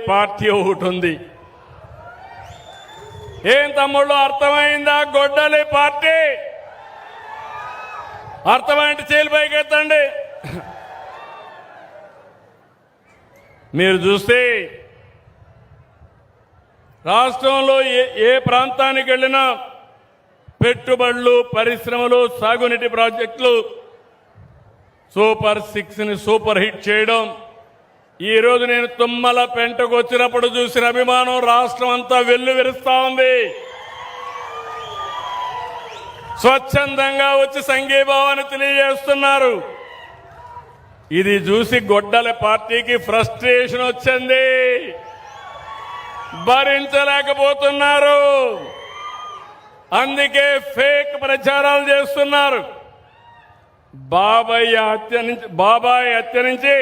Party ఒకటి ఉంది. ఏం తమ్ముళ్ళు అర్థమైందా? గొడ్డలి పార్టీ అర్థమైంటే చేలు పైకెత్తండి. మీరు చూస్తే రాష్ట్రంలో ఏ ప్రాంతానికి వెళ్ళినా పెట్టుబడులు, పరిశ్రమలు, సాగునీటి ప్రాజెక్టులు సూపర్ 6ని సూపర్ హిట్ చేయడం. ఈరోజు నేను తుమ్మల పెంటకు వచ్చినప్పుడు చూసిన అభిమానం రాష్ట్రం అంతా వెల్లువిరుస్తా ఉంది. స్వచ్ఛందంగా వచ్చి సంఘీభావాన్ని తెలియజేస్తున్నారు. ఇది చూసి గొడ్డల పార్టీకి ఫ్రస్ట్రేషన్ వచ్చింది, భరించలేకపోతున్నారు. అందుకే ఫేక్ ప్రచారాలు చేస్తున్నారు. బాబాయ్ హత్య నుంచి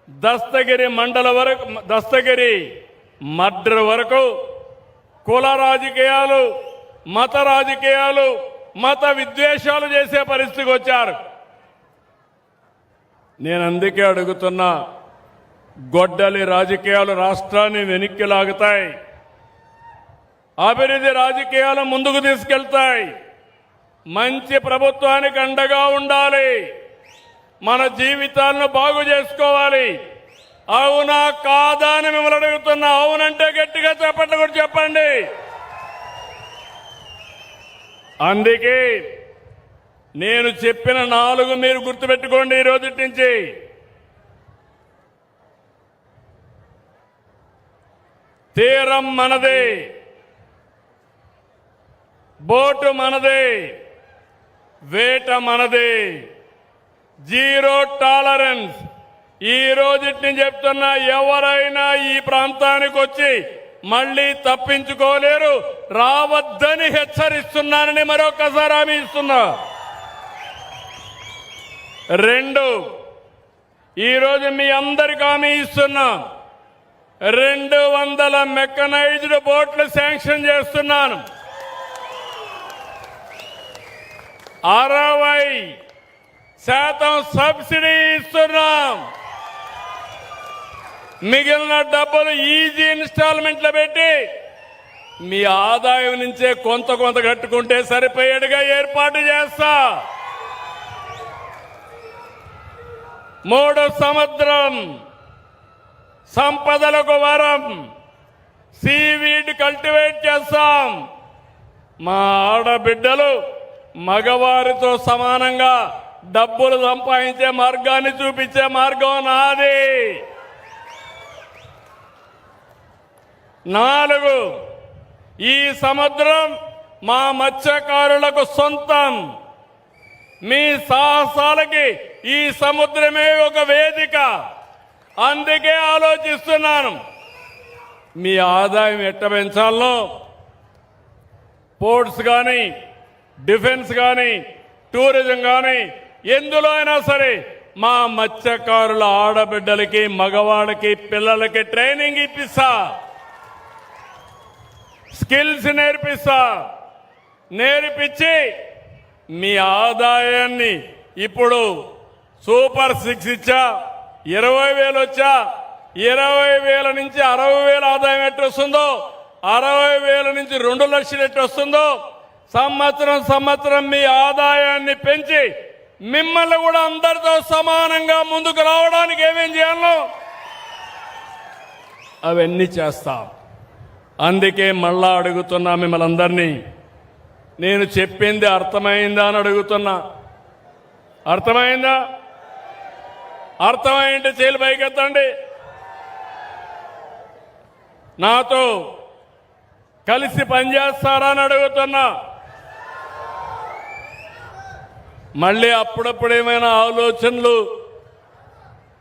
దస్తగిరి మండల వరకు, దస్తగిరి మర్డర్ వరకు కుల రాజకీయాలు, మత రాజకీయాలు, మత విద్వేషాలు చేసే పరిస్థితికి వచ్చారు. నేను అందుకే అడుగుతున్నా, గొడ్డలి రాజకీయాలు రాష్ట్రాన్ని వెనక్కి లాగుతాయి, అభివృద్ధి రాజకీయాలు ముందుకు తీసుకెళ్తాయి. మంచి ప్రభుత్వానికి అండగా ఉండాలి, మన జీవితాలను బాగు చేసుకోవాలి. అవునా కాదా అని మిమ్మల్ని అడుగుతున్నా. అవునంటే గట్టిగా చెప్పండి, కూడా చెప్పండి. అందుకే నేను చెప్పిన 4 మీరు గుర్తుపెట్టుకోండి. ఈ రోజు నుంచి తీరం మనదే, బోటు మనదే, వేట మనదే, జీరో టాలరెన్స్. ఈ రోజు నుంచి చెప్తున్నా, ఎవరైనా ఈ ప్రాంతానికి వచ్చి మళ్లీ తప్పించుకోలేరు, రావద్దని హెచ్చరిస్తున్నానని మరొకసారి హామీ ఇస్తున్నా. 2, ఈరోజు మీ అందరికీ హామీ ఇస్తున్నా, 200 మెకనైజ్డ్ బోట్లు శాంక్షన్ చేస్తున్నాను. 60% సబ్సిడీ ఇస్తున్నాం. మిగిలిన డబ్బులు ఈజీ ఇన్స్టాల్మెంట్లో పెట్టి మీ ఆదాయం నుంచే కొంత కట్టుకుంటే సరిపోయేట్టుగా ఏర్పాటు చేస్తా. 3 సముద్రం సంపదలకు వరం, సీవీడ్ కల్టివేట్ చేస్తాం. మా ఆడబిడ్డలు మగవారితో సమానంగా డబ్బులు సంపాదించే మార్గాన్ని చూపించే మార్గం నాది. 4, ఈ సముద్రం మా మత్స్యకారులకు సొంతం. మీ సాహసాలకి ఈ సముద్రమే ఒక వేదిక. అందుకే ఆలోచిస్తున్నాను, మీ ఆదాయం ఎట్ట పెంచాలో, పోర్ట్స్ కానీ, డిఫెన్స్ కానీ, టూరిజం కానీ, ఎందులో అయినా సరే మా మత్స్యకారుల ఆడబిడ్డలకి, మగవాళ్ళకి, పిల్లలకి ట్రైనింగ్ ఇప్పిస్తా, స్కిల్స్ నేర్పించి మీ ఆదాయాన్ని ఇప్పుడు సూపర్ 6 ఇచ్చా, 20,000 వచ్చా, 20,000 నుంచి 60,000 ఆదాయం ఎట్టు వస్తుందో, 60,000 నుంచి 2 లక్షలు ఎట్టు వస్తుందో, సంవత్సరం మీ ఆదాయాన్ని పెంచి మిమ్మల్ని కూడా అందరితో సమానంగా ముందుకు రావడానికి ఏమేం చేయాలో అవన్నీ చేస్తాం. అందుకే మళ్ళా అడుగుతున్నా మిమ్మల్ని అందరినీ, నేను చెప్పింది అర్థమైందా అని అడుగుతున్నా. అర్థమైందా? అర్థమైంటే చేలు పైకెత్తండి. నాతో కలిసి పనిచేస్తారా అని అడుగుతున్నా. మళ్ళీ అప్పుడప్పుడు ఏమైనా ఆలోచనలు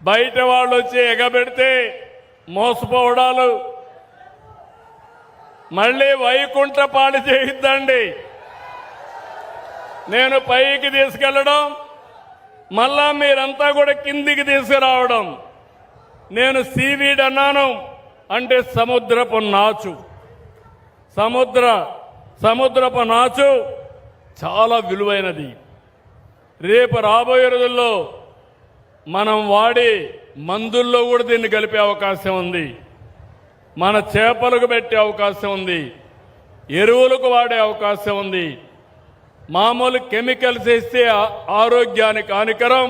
బయట వాళ్ళు వచ్చి ఎగబెడితే మోసపోవడాలు, మళ్ళీ వైకుంఠ పాడు చేయొద్దండి. నేను పైకి తీసుకెళ్లడం, మళ్ళా మీరంతా కూడా కిందికి తీసుకురావడం. నేను సీవీడ్ అన్నాను అంటే సముద్రపు నాచు. సముద్రపు నాచు చాలా విలువైనది. రేపు రాబోయే రోజుల్లో మనం వాడే మందుల్లో కూడా దీన్ని కలిపే అవకాశం ఉంది. మన చేపలకు పెట్టే అవకాశం ఉంది, ఎరువులకు వాడే అవకాశం ఉంది. మామూలు కెమికల్స్ వేస్తే ఆరోగ్యానికి హానికరం.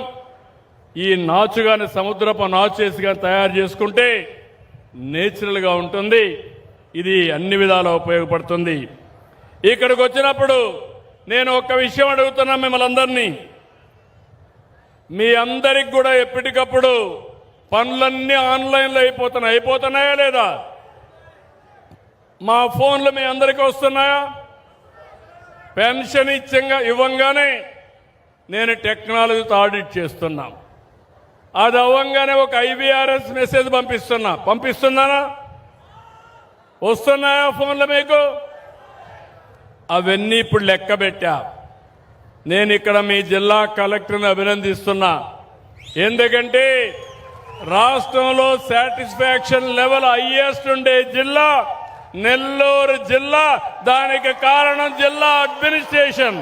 ఈ నాచు కానీ సముద్రపు నాచు వేసి కానీ తయారు చేసుకుంటే నేచురల్గా ఉంటుంది. ఇది అన్ని విధాలా ఉపయోగపడుతుంది. ఇక్కడికి వచ్చినప్పుడు నేను ఒక విషయం అడుగుతున్నా మిమ్మల్ని అందరినీ. మీ అందరికి కూడా ఎప్పటికప్పుడు పనులన్నీ ఆన్లైన్లో అయిపోతున్నాయా లేదా? మా ఫోన్లు మీ అందరికీ వస్తున్నాయా? పెన్షన్ ఇవ్వంగానే నేను టెక్నాలజీతో ఆడిట్ చేస్తున్నా. అది అవ్వంగానే ఒక ఐవీఆర్ఎస్ మెసేజ్ పంపిస్తున్నానా? వస్తున్నాయా ఫోన్లు మీకు? అవన్నీ ఇప్పుడు లెక్క పెట్టా. నేను ఇక్కడ మీ జిల్లా కలెక్టర్ని అభినందిస్తున్నా. ఎందుకంటే రాష్ట్రంలో సాటిస్ఫాక్షన్ లెవెల్ హైయెస్ట్ ఉండే జిల్లా నెల్లూరు జిల్లా. దానికి కారణం జిల్లా అడ్మినిస్ట్రేషన్.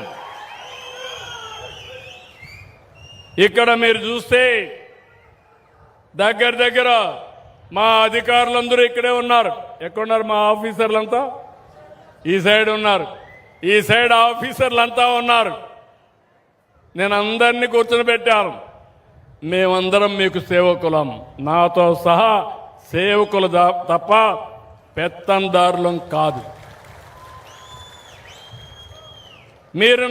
ఇక్కడ మీరు చూస్తే దగ్గర మా అధికారులందరూ ఇక్కడే ఉన్నారు. ఎక్కడున్నారు మా ఆఫీసర్లంతా? ఈ సైడ్ ఉన్నారు. ఈ సైడ్ ఆఫీసర్లంతా ఉన్నారు. నేను అందరినీ కూర్చొని పెట్టాను. మేమందరం మీకు సేవకులం, నాతో సహా సేవకులు తప్ప పెత్తందారులం కాదు. మీరు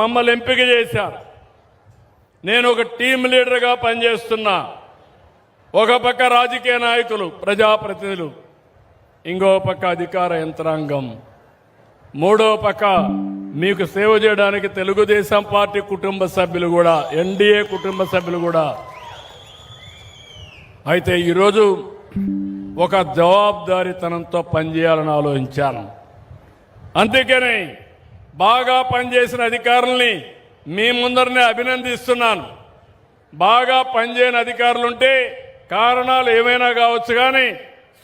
మమ్మల్ని ఎంపిక చేశారు. నేను ఒక టీం లీడర్గా పనిచేస్తున్నా. ఒక పక్క రాజకీయ నాయకులు, ప్రజాప్రతినిధులు, ఇంకో పక్క అధికార యంత్రాంగం, మూడో పక్క మీకు సేవ చేయడానికి తెలుగుదేశం పార్టీ కుటుంబ సభ్యులు కూడా, ఎన్డీఏ కుటుంబ సభ్యులు కూడా. అయితే ఈరోజు ఒక జవాబుదారీతనంతో పనిచేయాలని ఆలోచించాను. అందుకని బాగా పనిచేసిన అధికారుల్ని మీ ముందరనే అభినందిస్తున్నాను. బాగా పనిచేయని అధికారులుంటే కారణాలు ఏమైనా కావచ్చు, కానీ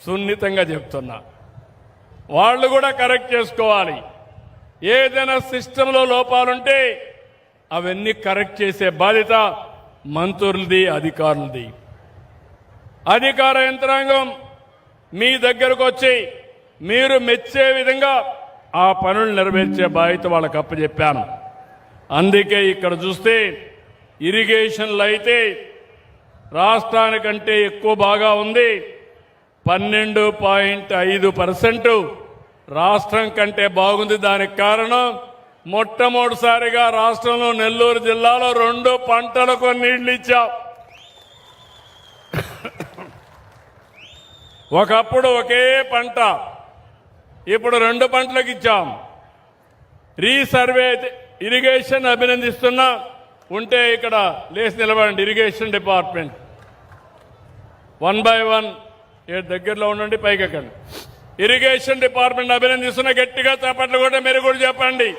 సున్నితంగా చెప్తున్నా, వాళ్ళు కూడా కరెక్ట్ చేసుకోవాలి. ఏదైనా సిస్టంలో లోపాలుంటే అవన్నీ కరెక్ట్ చేసే బాధ్యత మంత్రులది, అధికారులది. అధికార యంత్రాంగం మీ దగ్గరకు వచ్చి మీరు మెచ్చే విధంగా ఆ పనులు నెరవేర్చే బాధ్యత వాళ్ళకి అప్పచెప్పాను. అందుకే ఇక్కడ చూస్తే ఇరిగేషన్లు అయితే రాష్ట్రానికంటే ఎక్కువ బాగా ఉంది. 12.5% రాష్ట్రం కంటే బాగుంది. దానికి కారణం మొట్టమొదటిసారిగా రాష్ట్రంలో నెల్లూరు జిల్లాలో 2 పంటలకు నీళ్లు ఇచ్చాం. ఒకప్పుడు ఒకే పంట, ఇప్పుడు 2 పంటలకు ఇచ్చాం. రీసర్వే ఇరిగేషన్ అభినందిస్తున్నా. ఉంటే ఇక్కడ లేచి నిలబడండి. ఇరిగేషన్ డిపార్ట్మెంట్ 1 by 1 దగ్గరలో ఉండండి, పైకెక్కండి. Irrigation department అభినందిస్తున్నా. గట్టిగా చప్పట్లు కూడా మీరు కూడా చెప్పండి.